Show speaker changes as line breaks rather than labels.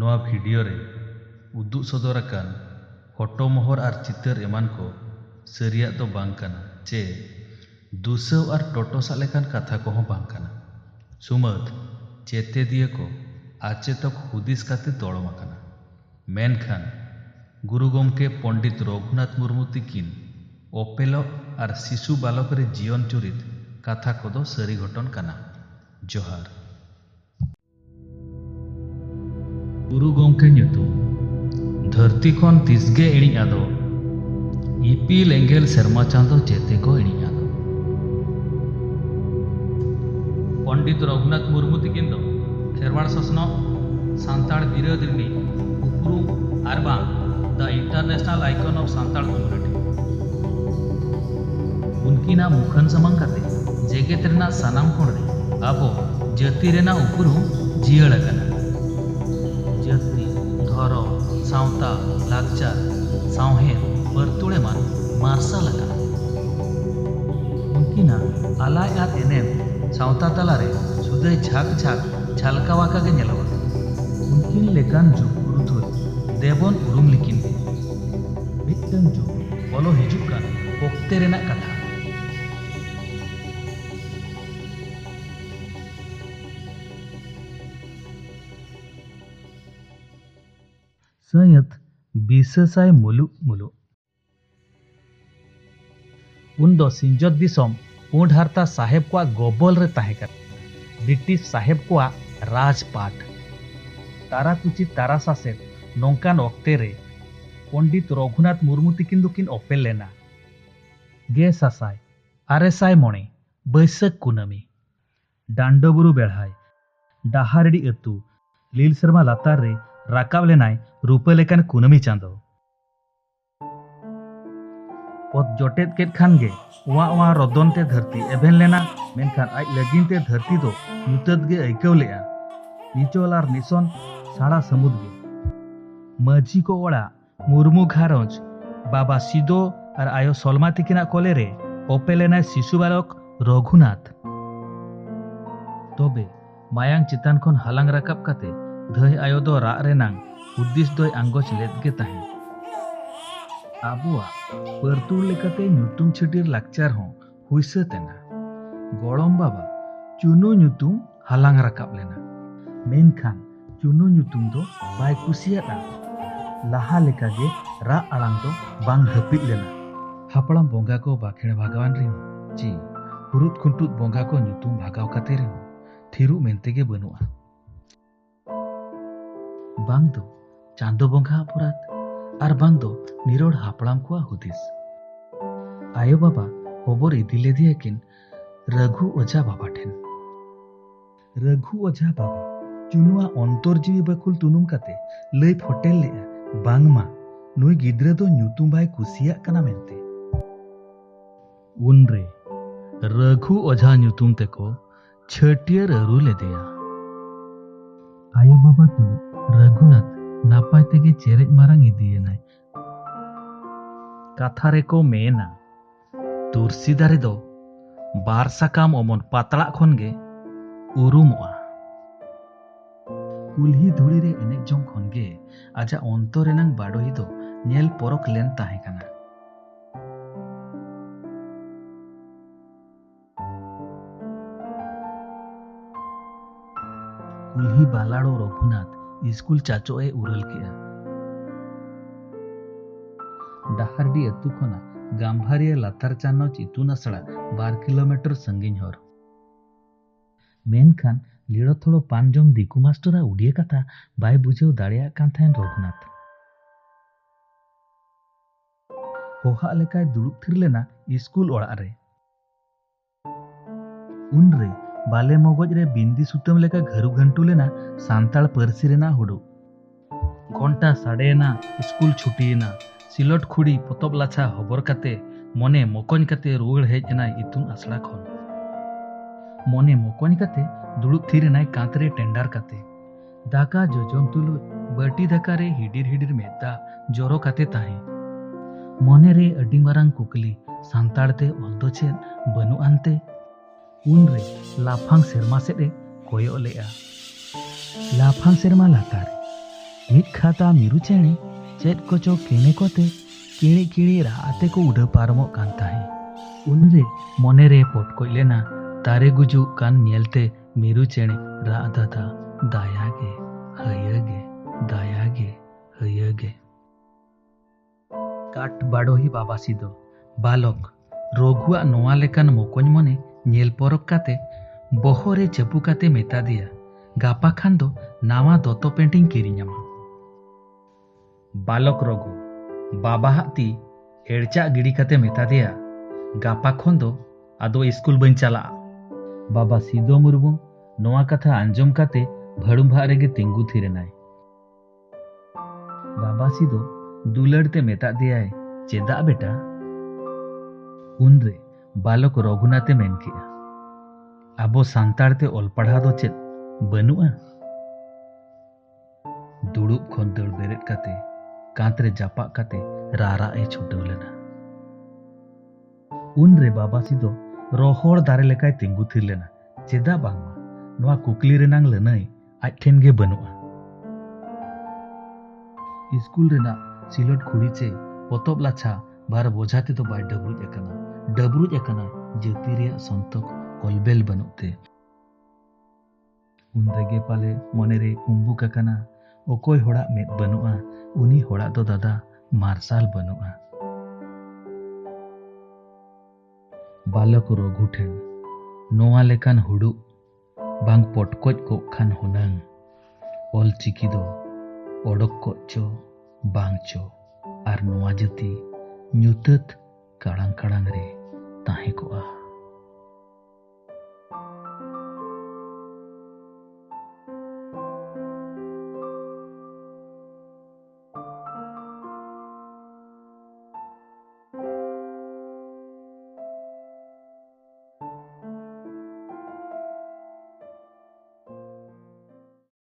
नोआ भिडियो रे उदुग सदर आकान फोटो मोहर और चितर एमान को सारियाग दो बांग काना चे दुसव और टोटोसा लेकान कथा को हों बांग काना। सुमत चेते दिए को आचेतक हुदिस काते तोड़म आकाना। मेनखान गुरु गोमके पंडित रघुनाथ मुर्मू तिकिन ओपेलो और शिशु बालक रे जीवन चुरित कथा को दो सारी घटन काना। जोहार। गुरु गोमके ᱧᱩᱛᱩᱢ धरती खन तिसगे इणी आदो इपिल एंगेल शर्मा चांदो चेते को इणी आदो पंडित रघुनाथ मुर्मू तिकिन दो खेरवाड़ ससनो सांताड़ बिरादरी उपरूम आरबा the international icon of Santal community उनकिना मुखन समंग काते जेगेत रेना सानाम कोणरे आबो जाति रेना उपरूम जियड़ आकाना। जाति धर्म सावता लाकचार सावहेद बरतुड़े मान मार्शल आकाना। उनकिना आलाय आर एनेम सावता तलारे सुदै झाक झाक झलकावाका गे नेलवा। उनकिन लेकान जुग पुरुधुल देबन उरुम लिकिन मिदटन जुग बोलो हिजुग कान ओक्ते रेना कथा। सयत 20 मुलुक मुलुक उन दो सिंजत दिसम पुंड हारता साहेब को गोबल रे ताहेका ब्रिटिश साहेब को राजपाट ताराकुची तारा सासेब नौकान ओक्ते रे पंडित रघुनाथ मुर्मू तिकिन दुकिन ओपेल लेना। 1900 मणे बैसाख कुनामी डांडोबुरु बेढ़ाय डाहारडी अतु लील शर्मा लातार रे राकाब लेनाय रूपा लेकान कुनामी चांदो पद जटेत केट खान गे वा वा रदन ते धरती एभेन लेना। मेनखान आज लगिन ते धरती दो नुतत गे आइकव लेआ निचोल आर निसन साड़ा समुद गे। माझी को ओड़ा मुर्मू घारंज बाबा सिदो और आयो सलमा तिकिना कोले रे ओपे लेनाय शिशु बालक रघुनाथ तबे मायांग चितान खन हालांग राकाब काते धय आयो दो रा रेनांग उद्दिस दोय आंगोच लेत गे ताहे। आबुआ परतुर लेकाते ᱧᱩᱛᱩᱢ छटिर लाकचार हों हुइसा तेना। गोड़म बाबा चुनु ᱧᱩᱛᱩᱢ हालांग राकाब लेना। मेनखान चुनु ᱧᱩᱛᱩᱢ दो बाय कुसियाना लाहा लेका गे रा आड़ांग दो बांग हपिद लेना। हापड़ाम बोंगा को बाखेड़ भागवान रे ची हुरुत खुंटुत बोंगा को ᱧᱩᱛᱩᱢ भागाव काते रे थिरु मेनते गे बनुआ। बांग दो चांदो बोंगा अपराध और बांग दो निरोड़ हापड़ाम को हुदिस। आयो बाबा होबर इदिले दिया किन रघु ओझा बाबा ठेन। रघु ओझा बाबा चुनुआ अंतरजीवी बकुल तुनुम काते लई फोटेल ले बांग मा नुई गिद्रे दो ᱧᱩᱛᱩᱢ बाय कुसिया कना मेनते। उनरे रघु ओझा ᱧᱩᱛᱩᱢ तेको छटियर अरु ले दिया। आयो बाबा तुलु रघुनाथ नापाय तेगे चेरेज मारांग इदियेनाय। कथा रेको मेना तुरसी दारे दो बार साकाम ओमन पातला खन गे उरुमोआ। कुल्ही धुड़ी रे एनेज जोंग खन गे आजा अंतर रेनांग बाडोही दो नेल परक लेन ताहे काना। कुल्ही बालाड़ो रघुनाथ स्कूल चाचो ए उरल के डाहारडी अतु खना गांभारिया लाथार चानोच इतुन आसड़ा 12 किलोमीटर संगिन हर। मेनखान लीड़ो थोड़ो पांजम दिकु मास्टरा उड़िया कथा बाय बुझेव दाड़िया कान थायन रघुनाथ। होहा लेकाय दुड़ुब थिर लेना स्कूल ओड़ा रे। उनरे बाले मगज रे बिंदी सुतम लेका घरु घंटू लेना सांताल परसी रेना हुडु। घंटा साड़ेना स्कूल छुटीना सिलट खुड़ी पतब लाछा हबर काते मने मकन काते रुआड़ हेज एना इतुन आसड़ा खन। मने मकन काते दुड़ुब थिरेनाय कांतरे टेंडार काते दाका जजम तुलु बाटी दाका रे हिडिर हिडिर मेदा जोरो काते ताहे। मने रे अडी मारांग कुकली सांताड़ते ओलदो चेद बनु आनते। उनरे लाफांग सेरमा सेडे कोयो लेआ। लाफांग सेरमा लातार ᱢᱤᱫ ᱠᱷᱟᱛᱟ ᱢᱤᱨᱩ ᱪᱮᱬᱮ ᱪᱮᱫ ᱠᱚᱪᱚ ᱠᱮᱱᱮ ᱠᱚᱛᱮ ᱠᱤᱲᱤ ᱠᱤᱲᱤ ᱨᱟᱜ ᱟᱛᱮ ᱠᱚ ᱩᱰᱟᱹᱣ ᱯᱟᱨᱚᱢᱚᱜ ᱠᱟᱱ ᱛᱟᱦᱮᱸ᱾ ᱩᱱᱨᱮ ᱢᱚᱱᱮᱨᱮ ᱯᱚᱴᱠᱚᱡ ᱞᱮᱱᱟ ᱫᱟᱨᱮ ᱜᱩᱡᱩᱜ ᱠᱟᱱ ᱧᱮᱞᱛᱮ ᱢᱤᱨᱩ ᱪᱮᱬᱮ ᱨᱟᱜ ᱫᱟᱫᱟ ᱫᱟᱭᱟᱜᱮ ᱦᱟᱭᱟᱜᱮ ᱫᱟᱭᱟᱜᱮ ᱦᱟᱭᱟᱜᱮ। ᱠᱟᱴ ᱵᱟᱰᱳᱦᱤ ᱵᱟᱵᱟᱥᱤ ᱫᱚ ᱵᱟᱞᱚᱠ ᱨᱚᱜᱷᱩᱣᱟᱜ ᱱᱚᱣᱟ ᱞᱮᱠᱟᱱ ᱢᱚᱠᱚᱧ ᱢᱚᱱᱮ ᱧᱮᱞ ᱯᱚᱨᱚᱠ ᱠᱟᱛᱮ ᱵᱚᱦᱚᱜ ᱨᱮ ᱪᱟᱯᱩ ᱠᱟᱛᱮ ᱢᱮᱛᱟ ᱫᱮᱭᱟ ᱜᱟᱯᱟ ᱠᱷᱟᱱ ᱫᱚ ᱱᱟᱣᱟ ᱫᱚᱛᱚ ᱯᱮᱱᱴᱤᱧ ᱠᱤᱨᱤᱧᱟᱢᱟ। ᱵᱟᱞᱚᱠ ᱨᱚᱜᱷᱩ ᱵᱟᱵᱟᱦᱟᱜ ᱛᱤ ᱮᱲᱪᱟᱜ ᱜᱤᱰᱤ ᱠᱟᱛᱮ ᱢᱮᱛᱟ ᱫᱮᱭᱟ ᱜᱟᱯᱟ ᱠᱷᱚᱱ ᱫᱚ ᱟᱫᱚ ᱤᱥᱠᱩᱞ ᱵᱟᱹᱧ ᱪᱟᱞᱟᱜᱼᱟ। ᱵᱟᱵᱟ ᱥᱤᱫᱚ ᱢᱩᱨᱢᱩ ᱱᱚᱣᱟ ᱠᱟᱛᱷᱟ ᱟᱸᱡᱚᱢ ᱠᱟᱛᱮ ᱵᱷᱟᱹᱲᱩᱢᱵᱷᱟᱜ ᱨᱮᱜᱮ ᱛᱤᱸᱜᱩ ᱛᱷᱤᱨ ᱮᱱᱟᱭ। ᱵᱟᱵᱟ ᱥᱤᱫᱚ ᱫᱩᱞᱟᱹᱲ ᱛᱮ ᱢᱮᱛᱟ ᱫᱮᱭᱟᱭ ᱪᱮᱫᱟᱜ बेटा? उनरे बालक रघुनाथे मेन केआ आबो सांतार ते ऑल पढ़ा दो चेद बनुआ? दुड़ुब खन दड़ बेरेद काते कांतरे जापा काते रारा ए छुटाव लेना। उनरे बाबा सिदो रोहड़ दारे लेकाय तिंगु थिर लेना चेदा बांगमा नोआ कुकली रेनांग लनई आज ठेन गे बनुआ। स्कूल रेना सिलट खुड़ी चे पतब लाछा बार बोझाते तो बाय डबरुज एकना जाति रे संतक कलबेल बनुते। उन रेगे पाले मने रे उम्बुक अकना ओकोय होड़ा मेद बनुआ उनी होड़ा दो दादा मार्शाल बनुआ। बालक रघु ठेन नोआ लेकान हुडु बांग पटकोज को खान हुनंग ऑल चिकी दो ओडक को चो बांग चो आर नोआ जाति ᱧᱩᱛᱟᱹᱛ ᱠᱟᱲᱟᱝ ᱠᱟᱲᱟᱝ ᱨᱮ ᱛᱟᱦᱮᱸ ᱠᱚᱜᱼᱟ।